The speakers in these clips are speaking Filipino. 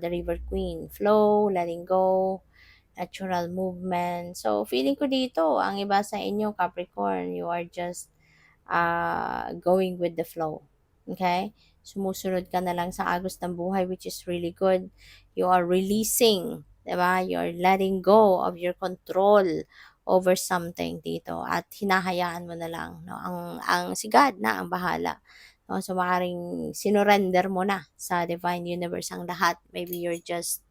the River Queen. Flow, letting go, natural movement. So, feeling ko dito, ang iba sa inyo, Capricorn, you are just going with the flow. Okay? Sumusunod ka na lang sa agos ng buhay, which is really good. You are releasing, diba? You are letting go of your control over something dito at hinahayaan mo na lang, no? Ang si God na ang bahala. No? So, maaaring sinurrender mo na sa divine universe ang lahat. Maybe you're just,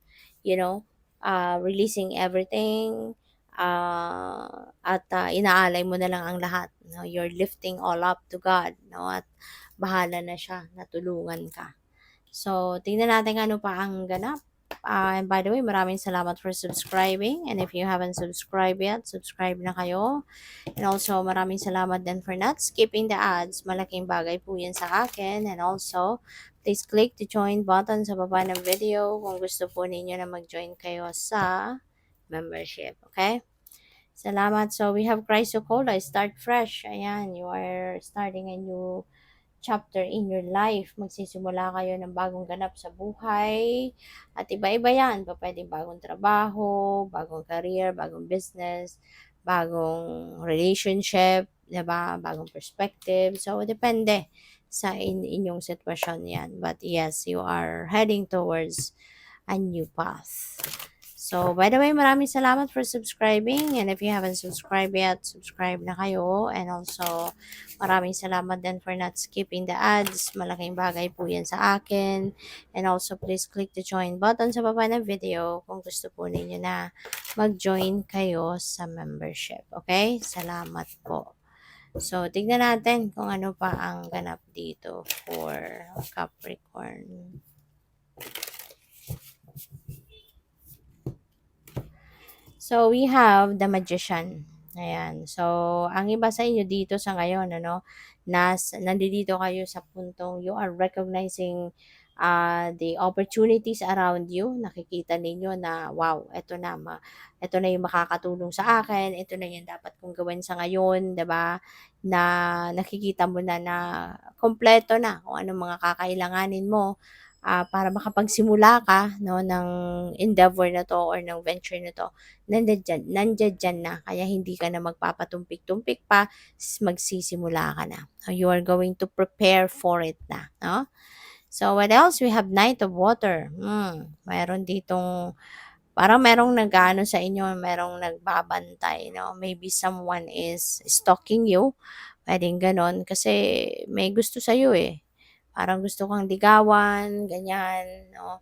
releasing everything, at inaalay mo na lang ang lahat, no? You're lifting all up to God, no? At bahala na siya, natulungan ka. So, tingnan natin ano pa ang ganap. And by the way, maraming salamat for subscribing. And if you haven't subscribed yet, subscribe na kayo. And also, maraming salamat din for not skipping the ads. Malaking bagay po yan sa akin. And also, please click the join button sa baba ng video kung gusto po ninyo na mag-join kayo sa membership. Okay? Salamat. So, we have Christ Socola, Start Fresh. Ayan, you are starting a new chapter in your life. Magsisimula kayo ng bagong ganap sa buhay. At iba-iba yan. Pwedeng bagong trabaho, bagong career, bagong business, bagong relationship, diba? Bagong perspective. So, depende sa inyong sitwasyon yan. But yes, you are heading towards a new path. So, by the way, maraming salamat for subscribing. And if you haven't subscribed yet, subscribe na kayo. And also, maraming salamat din for not skipping the ads. Malaking bagay po yan sa akin. And also, please click the join button sa baba ng video kung gusto po ninyo na mag-join kayo sa membership. Okay? Salamat po. So, tignan natin kung ano pa ang ganap dito for Capricorn. So, we have the Magician. Ayan. So, ang iba sa inyo dito sa ngayon, nandito kayo sa puntong you are recognizing the opportunities around you. Nakikita ninyo na, wow, ito na yung makakatulong sa akin. Ito na yung dapat kong gawin sa ngayon, 'di ba? Na nakikita mo na kompleto na kung anong mga kakailanganin mo para makapagsimula ka, no, ng endeavor na to or ng venture na to. Nandiyan na, kaya hindi ka na magpapatumpik-tumpik pa, magsisimula ka na. So, you are going to prepare for it na, no? So, what else? We have Knight of Water. Mayroon ditong, parang merong nag-ano sa inyo, merong nagbabantay, no? Maybe someone is stalking you. Pwedeng ganon, kasi may gusto sa'yo eh. Parang gusto kang ligawan, ganyan, no?